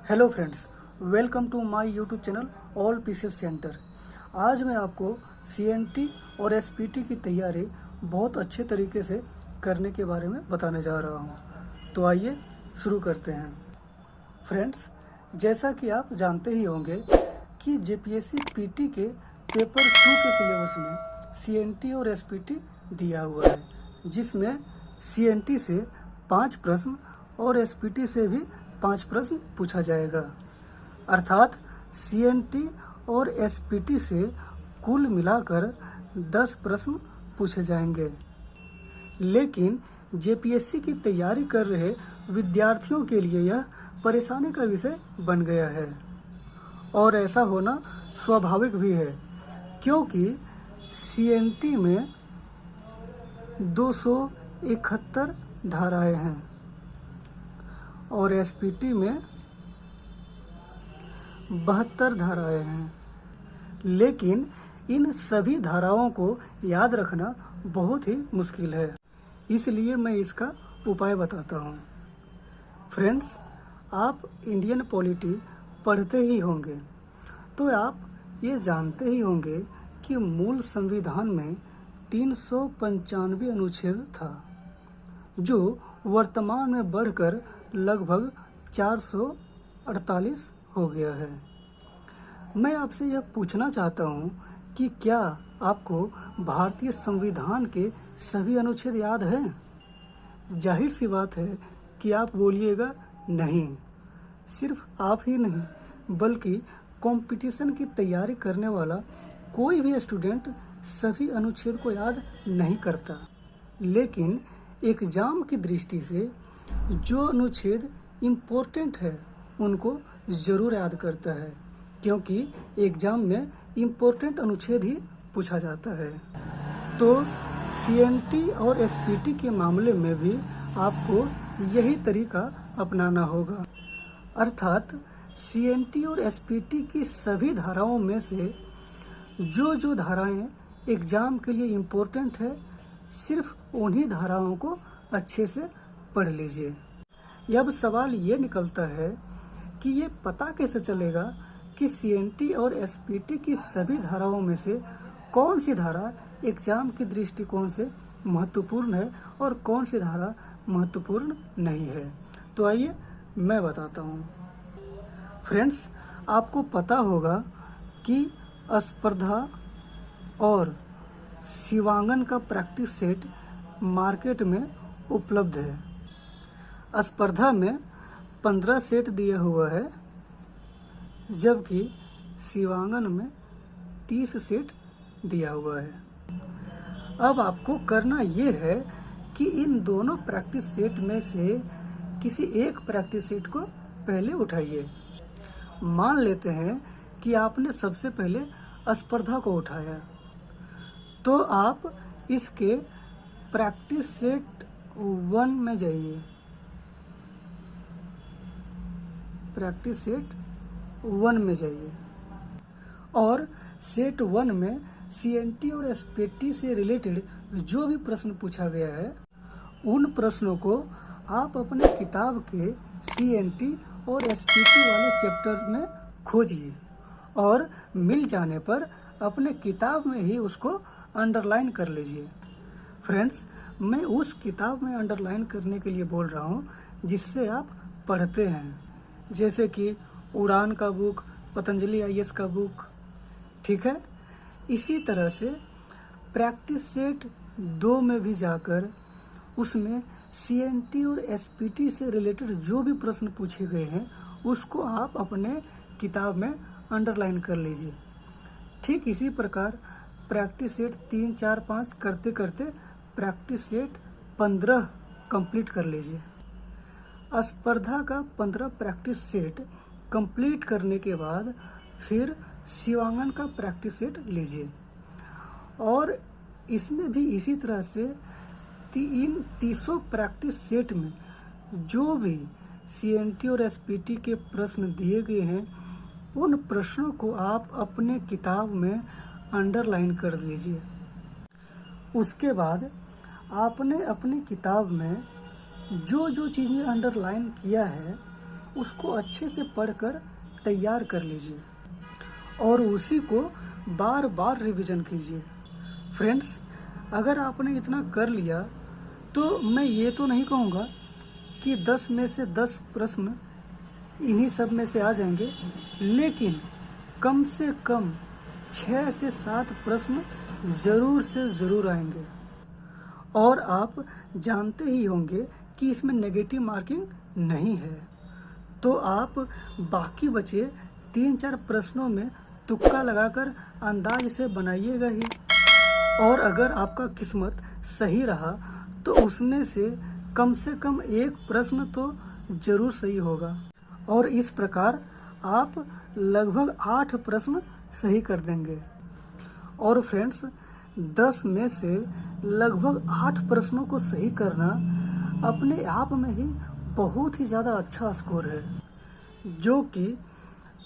Hello friends, welcome to my YouTube channel all pieces centre. आज मैं आपको CNT और एसपीटी की तैयारी बहुत अच्छे तरीके से करने के बारे में बताने जा रहा हूं। तो आइए शुरू करते हैं। फ्रेंड्स, जैसा कि आप जानते ही होंगे कि जेपीएससी पीटी के पेपर 2 के सिलेबस में सीएनटी और एसपीटी दिया हुआ है, जिसमें सीएनटी से 5 प्रश्न और एसपीटी से भी 5 प्रश्न पूछा जाएगा। अर्थात सीएनटी और एसपीटी से कुल मिलाकर 10 प्रश्न पूछे जाएंगे। लेकिन जेपीएससी की तैयारी कर रहे विद्यार्थियों के लिए यह परेशानी का विषय बन गया है, और ऐसा होना स्वाभाविक भी है, क्योंकि सीएनटी में 271 धाराएं हैं और एसपीटी में 72 धाराएं हैं। लेकिन इन सभी धाराओं को याद रखना बहुत ही मुश्किल है, इसलिए मैं इसका उपाय बताता हूँ। फ्रेंड्स, आप इंडियन पॉलिटी पढ़ते ही होंगे, तो आप ये जानते ही होंगे कि मूल संविधान में 395 अनुच्छेद था, जो वर्तमान में बढ़कर लगभग 448 हो गया है। मैं आपसे यह पूछना चाहता हूँ कि क्या आपको भारतीय संविधान के सभी अनुच्छेद याद हैं? जाहिर सी बात है कि आप बोलिएगा नहीं। सिर्फ आप ही नहीं, बल्कि कंपटीशन की तैयारी करने वाला कोई भी स्टूडेंट सभी अनुच्छेद को याद नहीं करता। लेकिन एग्जाम की दृष्टि से जो अनुच्छेद इम्पोर्टेंट है उनको ज़रूर याद करता है, क्योंकि एग्जाम में इम्पोर्टेंट अनुच्छेद ही पूछा जाता है। तो सीएनटी और एसपीटी के मामले में भी आपको यही तरीका अपनाना होगा। अर्थात सीएनटी और एसपीटी की सभी धाराओं में से जो धाराएं एग्जाम के लिए इम्पोर्टेंट है, सिर्फ उन्हीं धाराओं को अच्छे से पढ़ लीजिए। अब सवाल ये निकलता है कि ये पता कैसे चलेगा कि सीएनटी और एसपीटी की सभी धाराओं में से कौन सी धारा एग्जाम की दृष्टिकोण से महत्वपूर्ण है और कौन सी धारा महत्वपूर्ण नहीं है। तो आइए मैं बताता हूँ। फ्रेंड्स, आपको पता होगा कि स्पर्धा और शिवांगन का प्रैक्टिस सेट मार्केट में उपलब्ध है। स्पर्धा में 15 सेट दिया हुआ है, जबकि शिवांगन में 30 सेट दिया हुआ है। अब आपको करना ये है कि इन दोनों प्रैक्टिस सेट में से किसी एक प्रैक्टिस सेट को पहले उठाइए। मान लेते हैं कि आपने सबसे पहले स्पर्धा को उठाया, तो आप इसके प्रैक्टिस सेट 1 में जाइए। प्रैक्टिस सेट 1 में जाइए और सेट 1 में सीएनटी और एसपीटी से रिलेटेड जो भी प्रश्न पूछा गया है, उन प्रश्नों को आप अपने किताब के सीएनटी और एसपीटी वाले चैप्टर में खोजिए और मिल जाने पर अपने किताब में ही उसको अंडरलाइन कर लीजिए। फ्रेंड्स, मैं उस किताब में अंडरलाइन करने के लिए बोल रहा हूँ जिससे आप पढ़ते हैं, जैसे कि उड़ान का बुक, पतंजलि आईएएस का बुक, ठीक है। इसी तरह से प्रैक्टिस सेट 2 में भी जाकर उसमें सीएनटी और एसपीटी से रिलेटेड जो भी प्रश्न पूछे गए हैं उसको आप अपने किताब में अंडरलाइन कर लीजिए। ठीक इसी प्रकार प्रैक्टिस सेट 3, 4, 5 करते करते प्रैक्टिस सेट 15 कंप्लीट कर लीजिए। स्पर्धा का 15 प्रैक्टिस सेट कंप्लीट करने के बाद फिर शिवांगन का प्रैक्टिस सेट लीजिए, और इसमें भी इसी तरह से इन 300 प्रैक्टिस सेट में जो भी सीएनटी और एसपीटी के प्रश्न दिए गए हैं, उन प्रश्नों को आप अपने किताब में अंडरलाइन कर लीजिए। उसके बाद आपने अपनी किताब में जो चीज़ें अंडरलाइन किया है उसको अच्छे से पढ़कर तैयार कर लीजिए और उसी को बार बार रिवीजन कीजिए। फ्रेंड्स, अगर आपने इतना कर लिया तो मैं ये तो नहीं कहूँगा कि 10 में से 10 प्रश्न इन्हीं सब में से आ जाएंगे, लेकिन कम से कम 6 से 7 प्रश्न ज़रूर से ज़रूर आएंगे। और आप जानते ही होंगे कि इसमें नेगेटिव मार्किंग नहीं है, तो आप बाकी बचे 3-4 प्रश्नों में तुक्का लगाकर अंदाज से बनाइएगा ही। और अगर आपका किस्मत सही रहा तो उसमें से कम एक प्रश्न तो ज़रूर सही होगा और इस प्रकार आप लगभग 8 प्रश्न सही कर देंगे। और फ्रेंड्स, 10 में से लगभग 8 प्रश्नों को सही करना अपने आप में ही बहुत ही ज़्यादा अच्छा स्कोर है, जो कि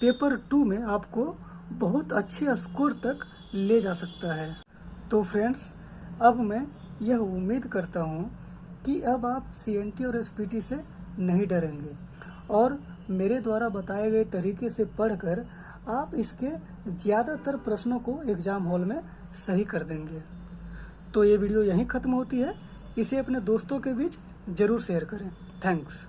पेपर 2 में आपको बहुत अच्छे स्कोर तक ले जा सकता है। तो फ्रेंड्स, अब मैं यह उम्मीद करता हूँ कि अब आप CNT और SPT से नहीं डरेंगे और मेरे द्वारा बताए गए तरीके से पढ़कर आप इसके ज़्यादातर प्रश्नों को एग्ज़ाम हॉल में सही कर देंगे। तो ये वीडियो यहीं ख़त्म होती है। इसे अपने दोस्तों के बीच ज़रूर शेयर करें। थैंक्स।